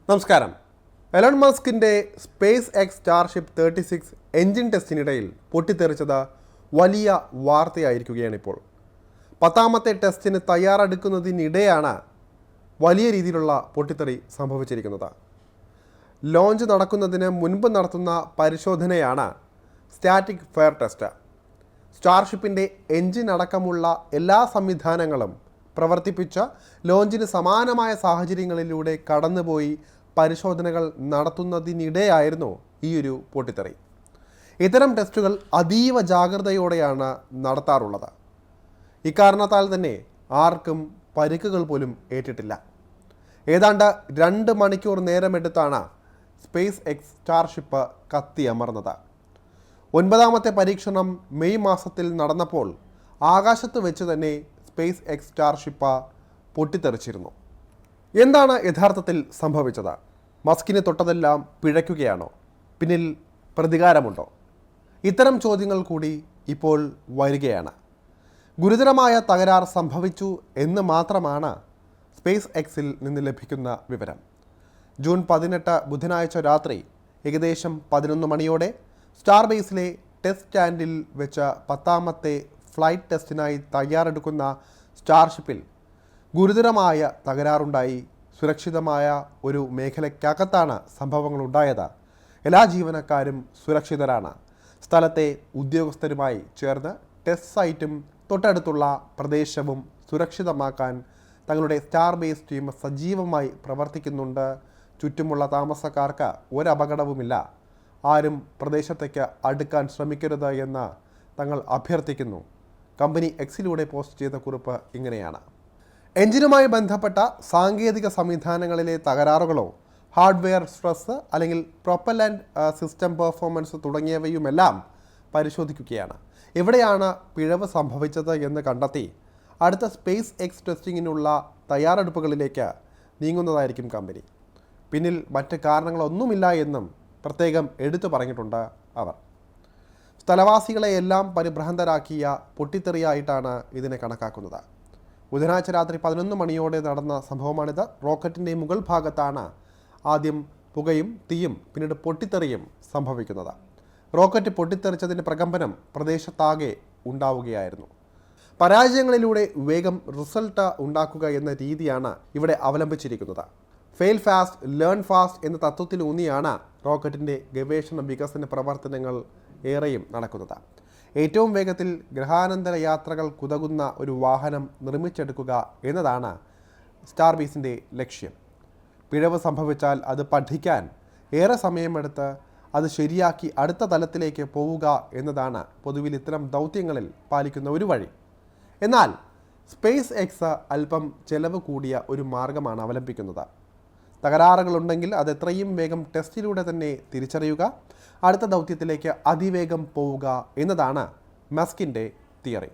നമസ്കാരം. എലോൺ മസ്കിൻ്റെ space X starship 36 engine ടെസ്റ്റിനിടയിൽ പൊട്ടിത്തെറിച്ചത് വലിയ വാർത്തയായിരിക്കുകയാണ്. ഇപ്പോൾ 10ാമത്തെ ടെസ്റ്റിന് തയ്യാറെടുക്കുന്നതിനിടെയാണ് വലിയ രീതിയിലുള്ള പൊട്ടിത്തെറി സംഭവിച്ചിരിക്കുന്നത്. ലോഞ്ച് നടക്കുന്നതിന് മുൻപ് നടത്തുന്ന പരിശോധനയാണ് സ്റ്റാറ്റിക് ഫയർ ടെസ്റ്റ്. സ്റ്റാർഷിപ്പിൻ്റെ എൻജിൻ അടക്കമുള്ള എല്ലാ സംവിധാനങ്ങളും പ്രവർത്തിപ്പിച്ച ലോഞ്ചിന് സമാനമായ സാഹചര്യങ്ങളിലൂടെ കടന്നുപോയി പരിശോധനകൾ നടത്തുന്നതിനിടെയായിരുന്നു ഈയൊരു പൊട്ടിത്തെറി. ഇത്തരം ടെസ്റ്റുകൾ അതീവ ജാഗ്രതയോടെയാണ് നടത്താറുള്ളത്. ഇക്കാരണത്താൽ തന്നെ ആർക്കും പരിക്കുകൾ പോലും ഏറ്റിട്ടില്ല. ഏതാണ്ട് 2 മണിക്കൂർ നേരമെടുത്താണ് സ്പേസ് എക്സ് സ്റ്റാർഷിപ്പ് കത്തിയമർന്നത്. 9ാമത്തെ പരീക്ഷണം മെയ് മാസത്തിൽ നടന്നപ്പോൾ ആകാശത്ത് വെച്ച് തന്നെ സ്പേസ് എക്സ് സ്റ്റാർഷിപ്പ് പൊട്ടിത്തെറിച്ചിരുന്നു. എന്താണ് യഥാർത്ഥത്തിൽ സംഭവിച്ചത്? മസ്കിനെ തൊട്ടതെല്ലാം പിഴയ്ക്കുകയാണോ? പിന്നിൽ പ്രതികാരമുണ്ടോ? ഇത്തരം ചോദ്യങ്ങൾ കൂടി ഇപ്പോൾ വരികയാണ്. ഗുരുതരമായ തകരാർ സംഭവിച്ചു എന്ന് മാത്രമാണ് സ്പേസ് എക്സിൽ നിന്ന് ലഭിക്കുന്ന വിവരം. ജൂൺ 18 ബുധനാഴ്ച രാത്രി ഏകദേശം 11 മണിയോടെ സ്റ്റാർ ബേസിലെ ടെസ്റ്റ് സ്റ്റാൻഡിൽ വെച്ച 10ാമത്തെ ഫ്ലൈറ്റ് ടെസ്റ്റിനായി തയ്യാറെടുക്കുന്ന സ്റ്റാർഷിപ്പിൽ ഗുരുതരമായ തകരാറുണ്ടായി. സുരക്ഷിതമായ ഒരു മേഖലയ്ക്കകത്താണ് സംഭവങ്ങളുണ്ടായത്. എല്ലാ ജീവനക്കാരും സുരക്ഷിതരാണ്. സ്ഥലത്തെ ഉദ്യോഗസ്ഥരുമായി ചേർന്ന് ടെസ്റ്റ് സൈറ്റും തൊട്ടടുത്തുള്ള പ്രദേശവും സുരക്ഷിതമാക്കാൻ തങ്ങളുടെ സ്റ്റാർ ബേസ് ടീം സജീവമായി പ്രവർത്തിക്കുന്നുണ്ട്. ചുറ്റുമുള്ള താമസക്കാർക്ക് ഒരപകടവുമില്ല. ആരും പ്രദേശത്തേക്ക് അടുക്കാൻ ശ്രമിക്കരുത് എന്ന് തങ്ങൾ അഭ്യർത്ഥിക്കുന്നു. കമ്പനി എക്സിലൂടെ പോസ്റ്റ് ചെയ്ത കുറിപ്പ് ഇങ്ങനെയാണ്: എഞ്ചിനുമായി ബന്ധപ്പെട്ട സാങ്കേതിക സംവിധാനങ്ങളിലെ തകരാറുകളോ ഹാർഡ്വെയർ സ്ട്രെസ് അല്ലെങ്കിൽ പ്രൊപ്പല്ലൻ്റ് സിസ്റ്റം പെർഫോമൻസ് തുടങ്ങിയവയുമെല്ലാം പരിശോധിക്കുകയാണ്. എവിടെയാണ് പിഴവ് സംഭവിച്ചത് എന്ന് കണ്ടെത്തി അടുത്ത സ്പേസ് എക്സ് ടെസ്റ്റിങ്ങിനുള്ള തയ്യാറെടുപ്പുകളിലേക്ക് നീങ്ങുന്നതായിരിക്കും കമ്പനി. പിന്നിൽ മറ്റ് കാരണങ്ങളൊന്നുമില്ല എന്നും പ്രത്യേകം എടുത്തു പറഞ്ഞിട്ടുണ്ട് അവർ. സ്ഥലവാസികളെയെല്ലാം പരിഭ്രാന്തരാക്കിയ പൊട്ടിത്തെറിയായിട്ടാണ് ഇതിനെ കണക്കാക്കുന്നത്. ബുധനാഴ്ച രാത്രി 11 മണിയോടെ നടന്ന സംഭവമാണിത്. റോക്കറ്റിൻ്റെ മുകൾ ഭാഗത്താണ് ആദ്യം പുകയും തീയും പിന്നീട് പൊട്ടിത്തെറിയും സംഭവിക്കുന്നത്. റോക്കറ്റ് പൊട്ടിത്തെറിച്ചതിൻ്റെ പ്രകമ്പനം പ്രദേശത്താകെ ഉണ്ടാവുകയായിരുന്നു. പരാജയങ്ങളിലൂടെ വേഗം റിസൾട്ട് ഉണ്ടാക്കുക എന്ന രീതിയാണ് ഇവിടെ അവലംബിച്ചിരിക്കുന്നത്. ഫെയിൽ ഫാസ്റ്റ് ലേൺ ഫാസ്റ്റ് എന്ന തത്വത്തിലൂന്നിയാണ് റോക്കറ്റിൻ്റെ ഗവേഷണ വികസന പ്രവർത്തനങ്ങൾ ഏറെയും നടക്കുന്നത്. ഏറ്റവും വേഗത്തിൽ ഗ്രഹാനന്തര യാത്രകൾക്കുതകുന്ന ഒരു വാഹനം നിർമ്മിച്ചെടുക്കുക എന്നതാണ് സ്റ്റാർ ബേസിൻ്റെ ലക്ഷ്യം. പിഴവ് സംഭവിച്ചാൽ അത് പഠിക്കാൻ ഏറെ സമയമെടുത്ത് അത് ശരിയാക്കി അടുത്ത തലത്തിലേക്ക് പോവുക എന്നതാണ് പൊതുവിൽ ഇത്തരം ദൗത്യങ്ങളിൽ പാലിക്കുന്ന ഒരു വഴി. എന്നാൽ സ്പേസ് എക്സ് അല്പം ചെലവ് കൂടിയ ഒരു മാർഗമാണ് അവലംബിക്കുന്നത്. തകരാറുകളുണ്ടെങ്കിൽ അത് എത്രയും വേഗം ടെസ്റ്റിലൂടെ തന്നെ തിരിച്ചറിയുക, അടുത്ത ദൗത്യത്തിലേക്ക് അതിവേഗം പോവുക എന്നതാണ് മസ്കിൻ്റെ തിയറി.